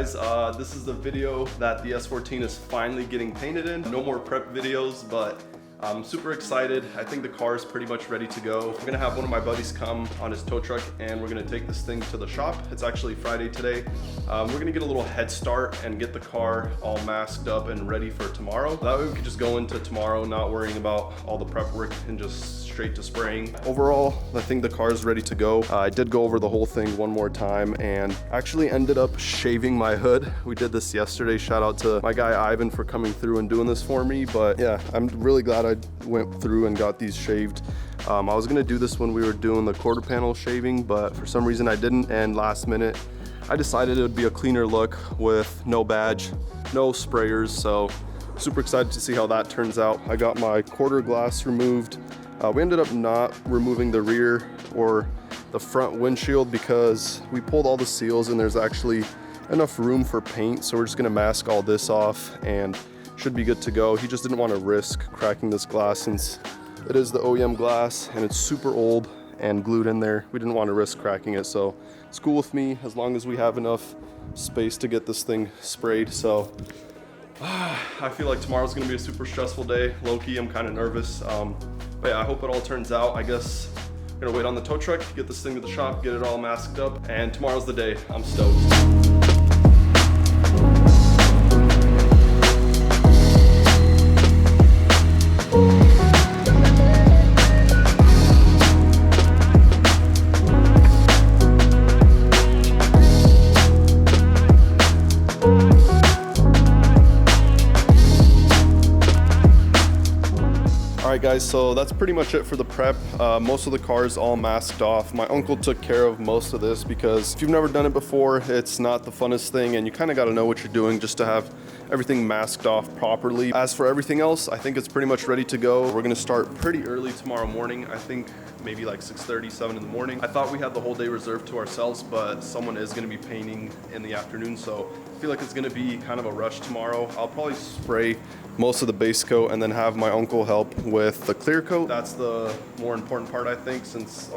guys, this is the video that the S14 is finally getting painted in. No more prep videos, but I'm super excited. I think the car is pretty much ready to go. I'm gonna have one of my buddies come on his tow truck and we're gonna take this thing to the shop. It's actually Friday today. We're gonna get a little head start and get the car all masked up and ready for tomorrow. That way we can just go into tomorrow not worrying about all the prep work and just straight to spraying. Overall, I think the car is ready to go. I did go over the whole thing one more time and actually ended up shaving my hood. We did this yesterday. Shout out to my guy Ivan for coming through and doing this for me. But yeah, I'm really glad I went through and got these shaved. I was gonna do this when we were doing the quarter panel shaving, but for some reason I didn't, and last minute I decided it would be a cleaner look with no badge, no sprayers, so super excited to see how that turns out. I got my quarter glass removed. We ended up not removing the rear or the front windshield because we pulled all the seals and there's actually enough room for paint, so we're just gonna mask all this off and should be good to go. He just didn't want to risk cracking this glass since it is the OEM glass and it's super old and glued in there. We didn't want to risk cracking it, so it's cool with me as long as we have enough space to get this thing sprayed. So I feel like tomorrow's gonna be a super stressful day. Low-key, I'm kind of nervous. But yeah, I hope it all turns out. I guess I'm gonna wait on the tow truck, get this thing to the shop, get it all masked up, and tomorrow's the day. I'm stoked. Alright guys, so that's pretty much it for the prep. Most of the car is all masked off. My uncle took care of most of this because if you've never done it before, it's not the funnest thing and you kind of got to know what you're doing just to have everything masked off properly. As for everything else, I think it's pretty much ready to go. We're going to start pretty early tomorrow morning. I think maybe like 6:30, 7 in the morning. I thought we had the whole day reserved to ourselves, but someone is going to be painting in the afternoon, so I feel like it's going to be kind of a rush tomorrow. I'll probably spray most of the base coat and then have my uncle help with the clear coat. That's the more important part, I think, since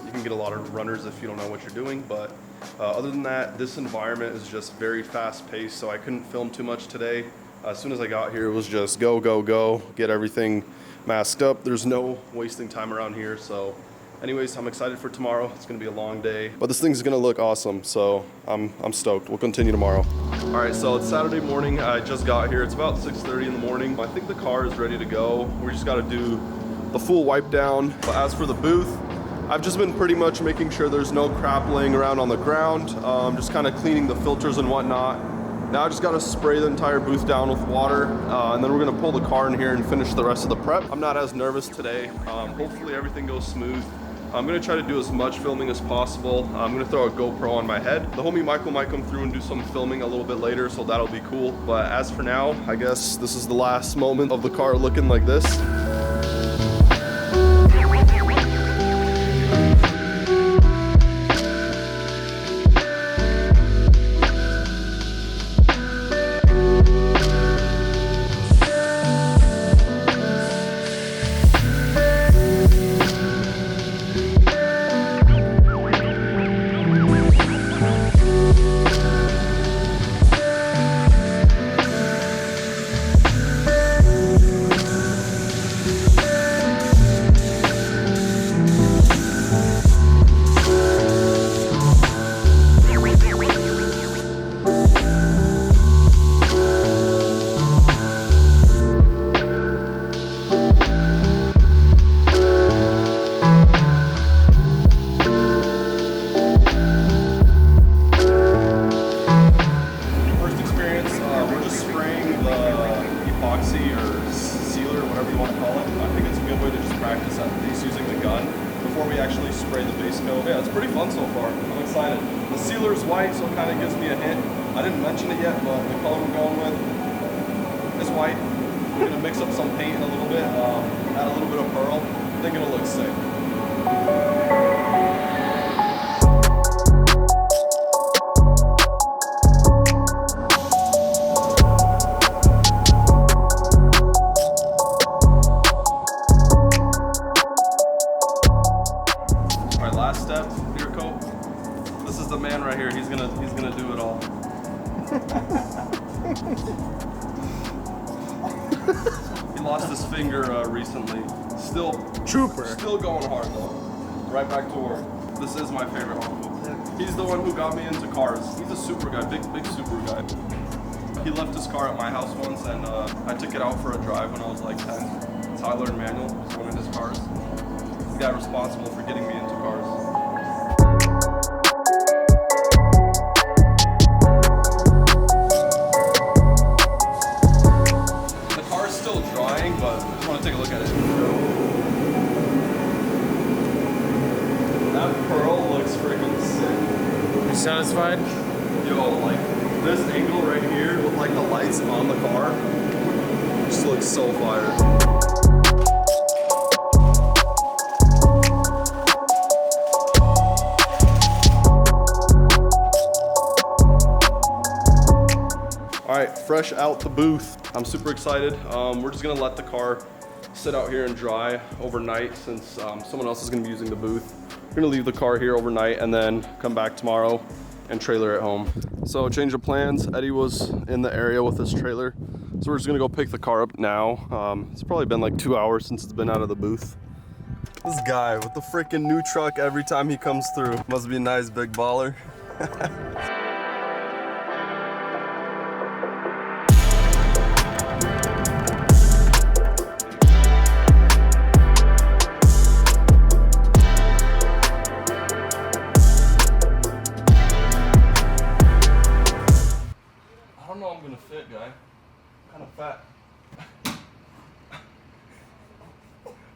you can get a lot of runners if you don't know what you're doing. But other than that, this environment is just very fast paced, so I couldn't film too much today. As soon as I got here, it was just go, go, go, get everything masked up. There's no wasting time around here. So anyways, I'm excited for tomorrow. It's gonna be a long day, but this thing's gonna look awesome, so I'm stoked. We'll continue tomorrow. All right, so it's Saturday morning. I just got here. It's about 6:30 in the morning. I think the car is ready to go. We just gotta do the full wipe down. But as for the booth, I've just been pretty much making sure there's no crap laying around on the ground. Just kind of cleaning the filters and whatnot. Now I just gotta spray the entire booth down with water, and then we're gonna pull the car in here and finish the rest of the prep. I'm not as nervous today. Hopefully everything goes smooth. I'm gonna try to do as much filming as possible. I'm gonna throw a GoPro on my head. The homie Michael might come through and do some filming a little bit later, so that'll be cool. But as for now, I guess this is the last moment of the car looking like this. Yeah, it's pretty fun so far. I'm excited. The sealer is white, so it kind of gives me a hint. I didn't mention it yet, but the color we're going with is white. We're gonna mix up some paint in a little bit, add a little bit of pearl. I think it'll look sick. Last step, clear coat. This is the man right here. He's gonna do it all. lost his finger recently. Still going hard though. Right back to work. This is my favorite uncle. He's the one who got me into cars. He's a super guy, big super guy. He left his car at my house once, and I took it out for a drive when I was like 10. That's how I learned manual. Was one of his cars. He's the guy responsible for getting me into cars. The car is still drying, but I just want to take a look at it. That pearl looks freaking sick. You satisfied? Yo, like this angle right here with like the lights on the car just looks so fire. All right, fresh out the booth. I'm super excited. We're just gonna let the car sit out here and dry overnight since someone else is gonna be using the booth. We're gonna leave the car here overnight and then come back tomorrow and trailer it home. So change of plans. Eddie was in the area with his trailer. So we're just gonna go pick the car up now. It's probably been like 2 hours since it's been out of the booth. This guy with the freaking new truck every time he comes through. Must be a nice big baller. I don't know I'm gonna fit, guy. I'm kind of fat.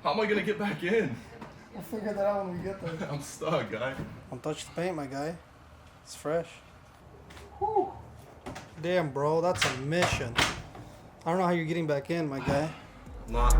How am I gonna get back in? We'll figure that out when we get there. I'm stuck, guy. Don't touch the paint, my guy. It's fresh. Whew. Damn, bro, that's a mission. I don't know how you're getting back in, my guy. Not.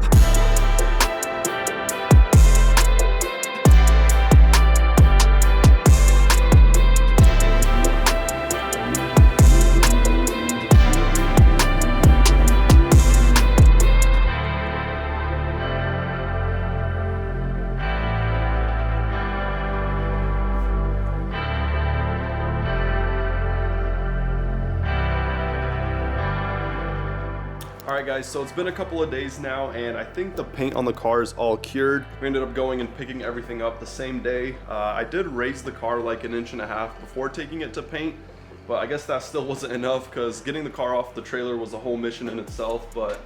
Alright guys, so it's been a couple of days now and I think the paint on the car is all cured. We ended up going and picking everything up the same day. I did raise the car like 1.5 inches before taking it to paint, but I guess that still wasn't enough because getting the car off the trailer was a whole mission in itself, but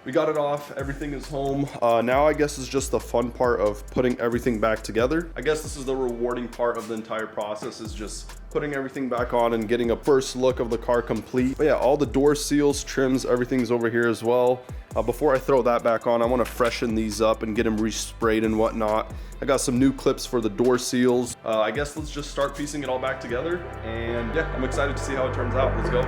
we got it off, everything is home. Now I guess is just the fun part of putting everything back together. I guess this is the rewarding part of the entire process, is just putting everything back on and getting a first look of the car complete. But yeah, all the door seals, trims, everything's over here as well. Before I throw that back on, I want to freshen these up and get them resprayed and whatnot. I got some new clips for the door seals. I guess let's just start piecing it all back together. And yeah, I'm excited to see how it turns out. Let's go.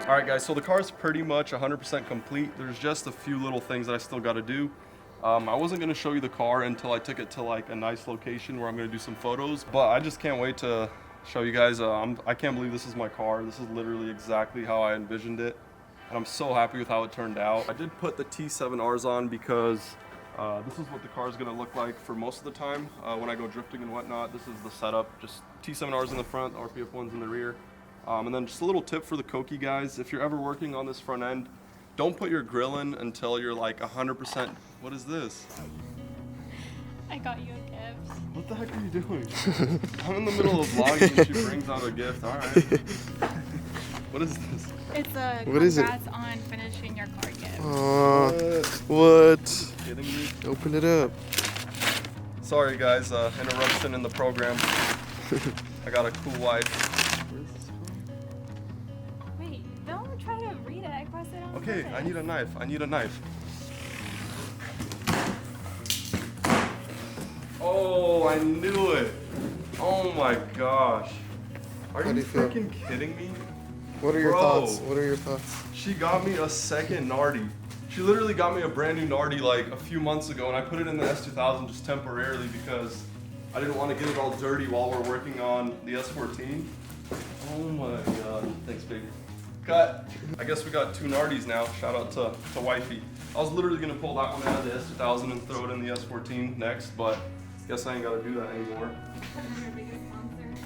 Alright guys, so the car's pretty much 100% complete. There's just a few little things that I still got to do. I wasn't going to show you the car until I took it to like a nice location where I'm going to do some photos, but I just can't wait to show you guys. I can't believe this is my car. This is literally exactly how I envisioned it, and I'm so happy with how it turned out. I did put the T7Rs on because this is what the car is going to look like for most of the time when I go drifting and whatnot. This is the setup, just T7Rs in the front, RPF ones in the rear. And then just a little tip for the Koki guys, if you're ever working on this front end, don't put your grill in until you're like 100%. What is this? I got you a gift. What the heck are you doing? I'm in the middle of vlogging and she brings out a gift. All right. What is this? It's a What is it? congrats on finishing your car gift. What? Kidding me? Open it up. Sorry guys, interruption in the program. I got a cool wife. Wait, don't try to read it. I pressed it on Okay, purpose. I need a knife. I need a knife. Oh, I knew it. Oh my gosh. Are How you do you feel? freaking kidding me? What are your Bro. thoughts? What are your thoughts? She got me a second Nardi. She literally got me a brand new Nardi like a few months ago, and I put it in the S2000 just temporarily because I didn't want to get it all dirty while we're working on the S14. Oh my god. Thanks, baby. Cut. I guess we got two Nardis now. Shout out to wifey. I was literally gonna pull that one out of the S2000 and throw it in the S14 next, but guess I ain't gotta do that anymore.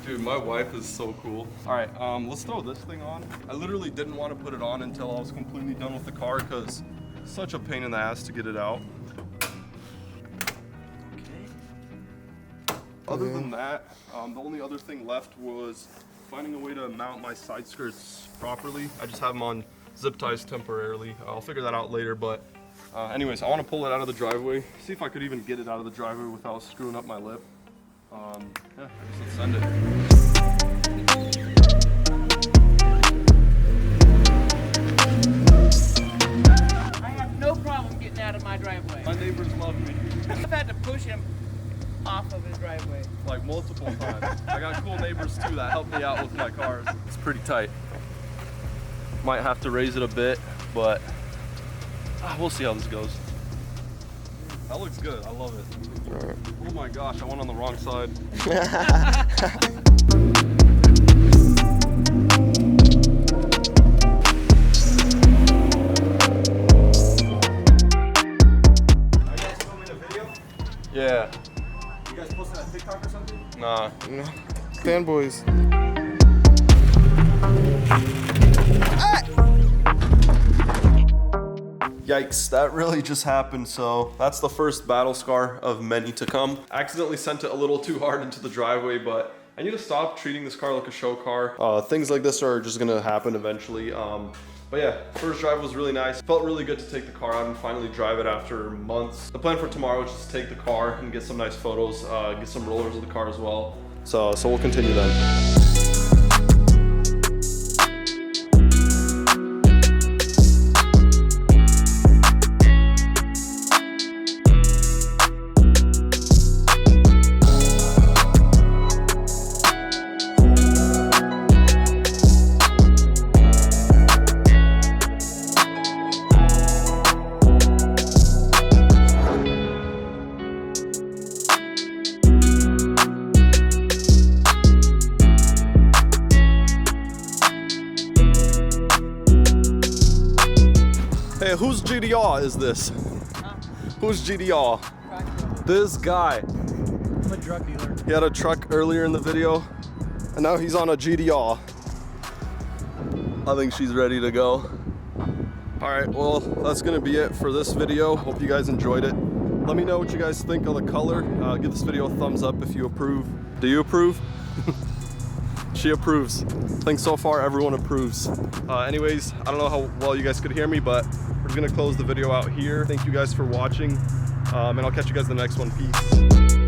Dude, my wife is so cool. All right, let's throw this thing on. I literally didn't want to put it on until I was completely done with the car because it's such a pain in the ass to get it out. Okay. Other than that, the only other thing left was finding a way to mount my side skirts properly. I just have them on zip ties temporarily. I'll figure that out later, but anyways, I want to pull it out of the driveway, see if I could even get it out of the driveway without screwing up my lip. Yeah, I guess let's send it. I have no problem getting out of my driveway. My neighbors love me, I've had to push him off of his driveway. like multiple times. I got cool neighbors too that help me out with my cars. It's pretty tight. Might have to raise it a bit, but we'll see how this goes. That looks good, I love it. Oh my gosh, I went on the wrong side. Are you guys filming a video? Yeah, You guys posting on TikTok or something? nah. No. Fanboys. Yikes, that really just happened, so that's the first battle scar of many to come. I accidentally sent it a little too hard into the driveway, but I need to stop treating this car like a show car. Things like this are just gonna happen eventually. But yeah, first drive was really nice. Felt really good to take the car out and finally drive it after months. The plan for tomorrow is just to take the car and get some nice photos, get some rollers of the car as well. So we'll continue then. Hey, whose GDR is this? Whose GDR? This guy. I'm a drug dealer. He had a truck earlier in the video, and now he's on a GDR. I think she's ready to go. All right, well, that's gonna be it for this video. Hope you guys enjoyed it. Let me know what you guys think of the color. Give this video a thumbs up if you approve. Do you approve? She approves. I think so far everyone approves. Anyways, I don't know how well you guys could hear me, but we're just gonna close the video out here. Thank you guys for watching, and I'll catch you guys in the next one. Peace.